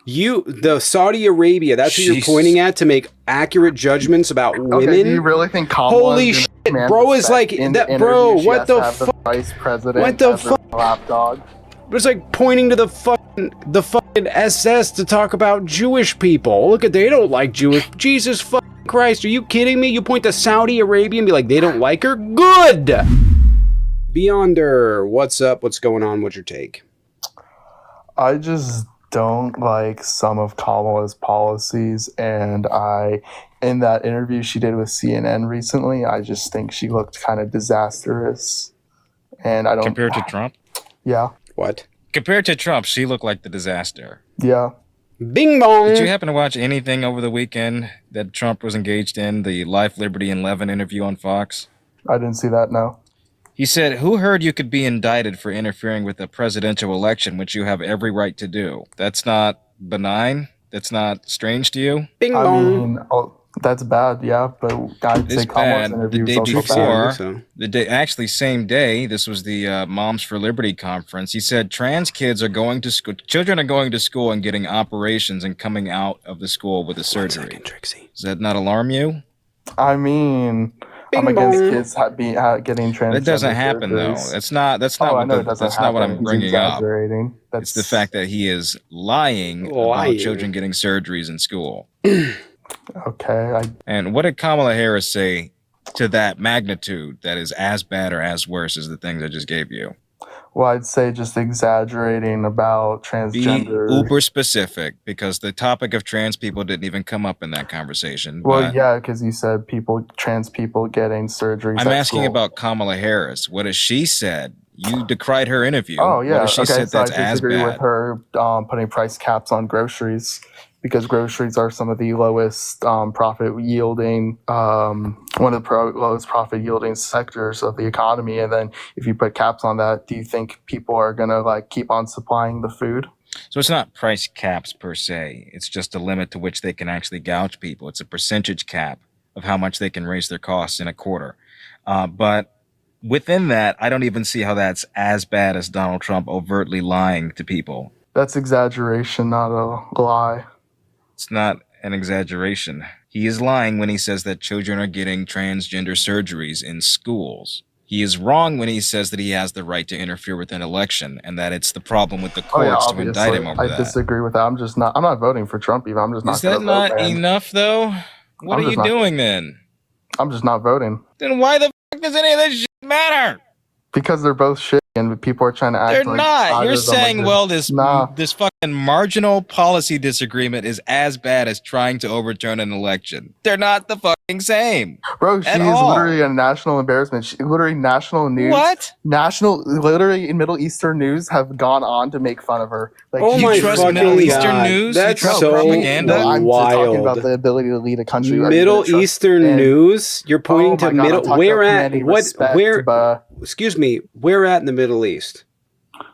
The Saudi Arabia, that's what you're pointing at to make accurate judgments about women? Okay, do you really think Kamala Holy shit, bro, is like, that, bro, what the fuck? Vice president, what the fuck? Lapdog. It's like pointing to the fucking SS to talk about Jewish people. Look at, they don't like Jewish, Jesus fucking Christ, are you kidding me? You point to Saudi Arabia and be like, they don't like her? Good! Beyonder, what's up? What's going on? What's your take? I just don't like some of Kamala's policies, and in that interview she did with CNN recently, I just think she looked kind of disastrous. And I don't... Compared to Trump? Yeah. What? Compared to Trump, she looked like the disaster. Yeah. Bing bong! Did you happen to watch anything over the weekend that Trump was engaged in, the Life, Liberty, and Levin interview on Fox? I didn't see that, no. He said, "Who heard you could be indicted for interfering with a presidential election, which you have every right to do? That's not benign? That's not strange to you?" Bing bong! I mean, that's bad, yeah, but I'd say Kamala's interview the day was also before, the day, actually same day, this was the Moms for Liberty conference, he said trans kids are going to school, children are going to school and getting operations and coming out of the school with a surgery. 1 second, Trixie. Does that not alarm you? I mean... I'm against kids getting transgender. That doesn't happen surgeries. though. That's not what I'm bringing up. It's the fact that he is lying about children getting surgeries in school. Okay. And what did Kamala Harris say to that magnitude that is as bad or as worse as the things I just gave you? Well, I'd say just exaggerating about transgender. Be uber specific, because the topic of trans people didn't even come up in that conversation. Well, yeah, because you said trans people getting surgeries. I'm asking about Kamala Harris. What has she said? You decried her interview. Oh, yeah. What has she said that's I disagree with her putting price caps on groceries, because groceries are some of the lowest profit yielding, one of the lowest profit yielding sectors of the economy. And then if you put caps on that, do you think people are going to keep on supplying the food? So it's not price caps per se. It's just a limit to which they can actually gouge people. It's a percentage cap of how much they can raise their costs in a quarter. But within that, I don't even see how that's as bad as Donald Trump overtly lying to people. That's exaggeration, not a lie. It's not an exaggeration. He is lying when he says that children are getting transgender surgeries in schools. He is wrong when he says that he has the right to interfere with an election and that it's the problem with the courts to indict him over that. I disagree with that. I'm not voting for Trump even. I'm just not. Is that not enough though? What are you doing then? I'm just not voting. Then why the fuck does any of this shit matter? Because they're both shit and people are trying to act They're like not. You're saying, well, this fucking marginal policy disagreement is as bad as trying to overturn an election. They're not the fucking same. Bro, she is literally a national embarrassment. Literally national news. What? Literally in Middle Eastern news have gone on to make fun of her. You trust Middle Eastern news? That's you trust so propaganda? I'm wild. just talking about the ability to lead a country. Middle Eastern news? You're pointing to middle. Where at? What? Where? Excuse me. Where at in the Middle East?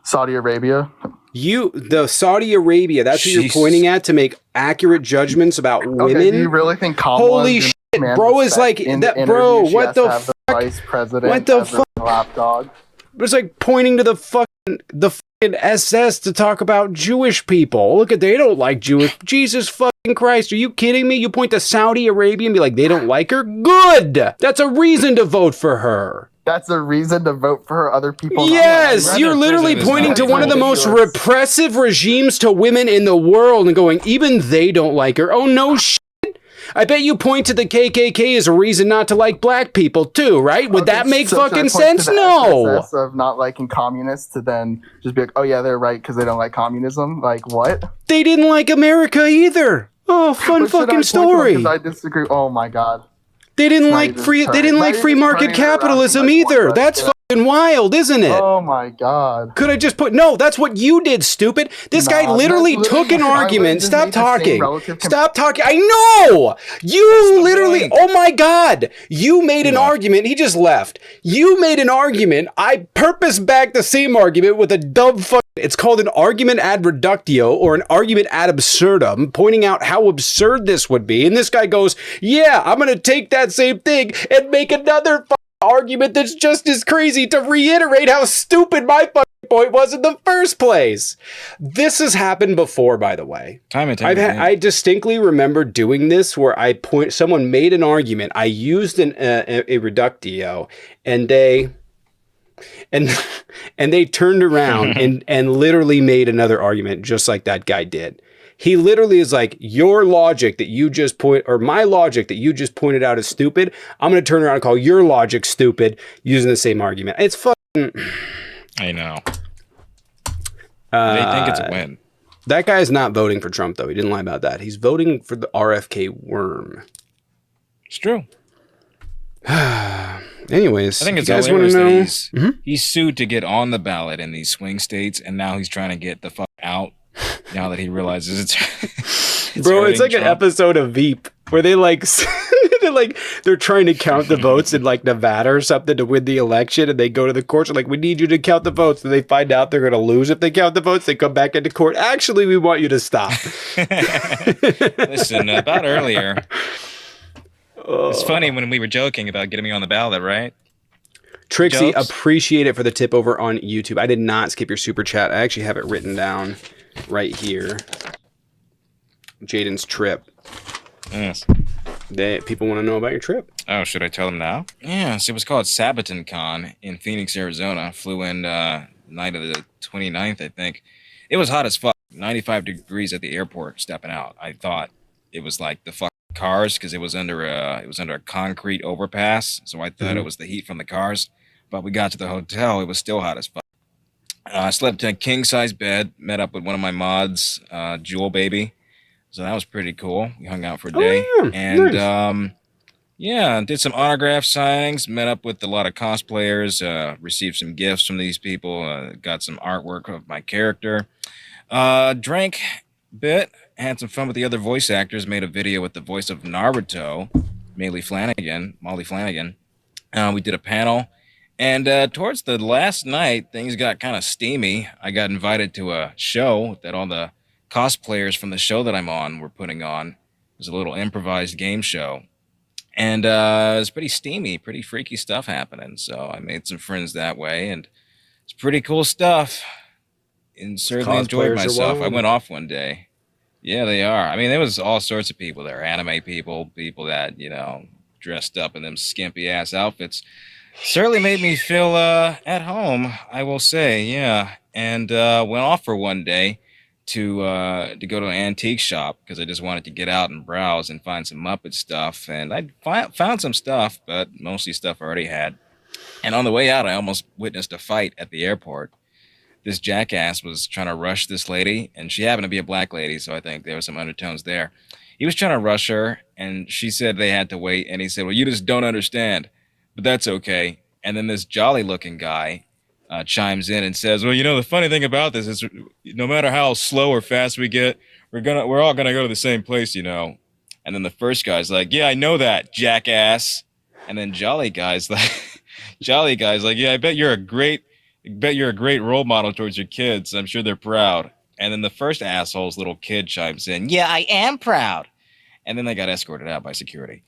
Saudi Arabia. The Saudi Arabia, that's what you're pointing at to make accurate judgments about women? Okay, do you really think Kamala Holy shit, bro, is like that, bro, what the fuck? Vice president, what the fuck? Lapdog. It's like pointing to the fucking SS to talk about Jewish people. Look at, they don't like Jewish, Jesus fucking Christ, are you kidding me? You point to Saudi Arabia and be like, they don't like her? Good! That's a reason to vote for her. That's a reason to vote for her. Other people. Yes, you're literally pointing to one of the most repressive regimes to women in the world and going, even they don't like her. Oh, no shit. I bet you point to the KKK as a reason not to like black people too, right? Would that make fucking sense? No. SSS of not liking communists to then just be like, oh yeah, they're right because they don't like communism. Like what? They didn't like America either. Oh, fun fucking story. Because I disagree. Oh my god. They didn't like free market capitalism either. That's fucking wild, isn't it? Oh my god. Could I just put no, that's what you did, stupid. This guy literally took an argument. Stop talking. Stop talking. I know. You literally, oh my god. You made an argument. He just left. You made an argument. I purpose back the same argument with a dumb fuck. It's called an argument ad reductio or an argument ad absurdum, pointing out how absurd this would be. And this guy goes, yeah, I'm going to take that same thing and make another argument that's just as crazy to reiterate how stupid my fucking point was in the first place. This has happened before, by the way. I distinctly remember doing this where someone made an argument. I used a reductio, and they turned around and literally made another argument just like that guy did. He literally is like, your logic that you just my logic that you just pointed out is stupid. I'm going to turn around and call your logic stupid using the same argument. It's fucking... I know. They think it's a win. That guy is not voting for Trump, though. He didn't lie about that. He's voting for the RFK worm. It's true. Anyways, I think it's hilarious that he's sued to get on the ballot in these swing states, and now he's trying to get the fuck out. Now that he realizes it's bro, it's like Trump. An episode of Veep where they like they're trying to count the votes in like Nevada or something to win the election, and they go to the courts and like, we need you to count the votes, and they find out they're going to lose if they count the votes. They come back into court. Actually, we want you to stop. Listen, about earlier, it's funny when we were joking about getting me on the ballot, right? Trixie, appreciate it for the tip over on YouTube. I did not skip your super chat. I actually have it written down right here. Jaden's trip. Yes. People want to know about your trip. Oh, should I tell them now? Yes, it was called Sabaton Con in Phoenix, Arizona. Flew in night of the 29th, I think. It was hot as fuck. 95 degrees at the airport stepping out. I thought it was like the fuck cars because it was under a concrete overpass. So I thought it was the heat from the cars. But we got to the hotel. It was still hot as fuck. I slept in a king-size bed, met up with one of my mods, Jewel Baby. So that was pretty cool. We hung out for a day. And, nice. Did some autograph signings, met up with a lot of cosplayers, received some gifts from these people, got some artwork of my character. Drank a bit, had some fun with the other voice actors, made a video with the voice of Naruto, Molly Flanagan. We did a panel. And towards the last night, things got kind of steamy. I got invited to a show that all the cosplayers from the show that I'm on were putting on. It was a little improvised game show. And it was pretty steamy, pretty freaky stuff happening. So I made some friends that way, and it's pretty cool stuff. And certainly enjoyed myself. I went off one day. Yeah, they are. I mean, there was all sorts of people there. Anime people that, dressed up in them skimpy-ass outfits. Certainly made me feel at home, I will say, yeah. And went off for one day to go to an antique shop because I just wanted to get out and browse and find some Muppet stuff. And I found some stuff, but mostly stuff I already had. And on the way out, I almost witnessed a fight at the airport. This jackass was trying to rush this lady, and she happened to be a black lady, so I think there were some undertones there. He was trying to rush her, and she said they had to wait, and he said, well, you just don't understand. But that's okay. And then this jolly-looking guy chimes in and says, well, the funny thing about this is no matter how slow or fast we get, we're all gonna go to the same place, And then the first guy's like, yeah, I know that, jackass. And then jolly guy's like, yeah, I bet you're a great role model towards your kids. I'm sure they're proud. And then the first asshole's little kid chimes in, yeah, I am proud. And then they got escorted out by security.